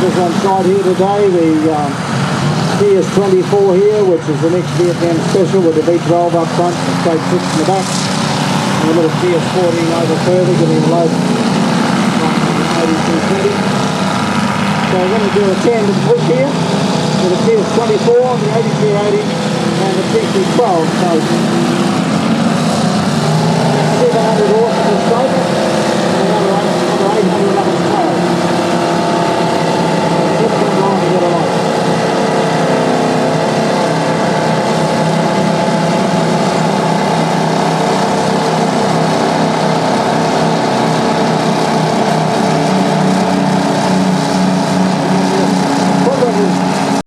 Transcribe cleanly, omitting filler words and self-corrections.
Bulldozers on site here today. The TS24 here, which is the next Vietnam special with the V12 up front and straight 6 in the back. And a little TS14 over further, giving a load from the 8220. So we're going to do a tandem push here with the TS24, the 8280 and the TC12. So 700 horse in the stroke and another 800 up in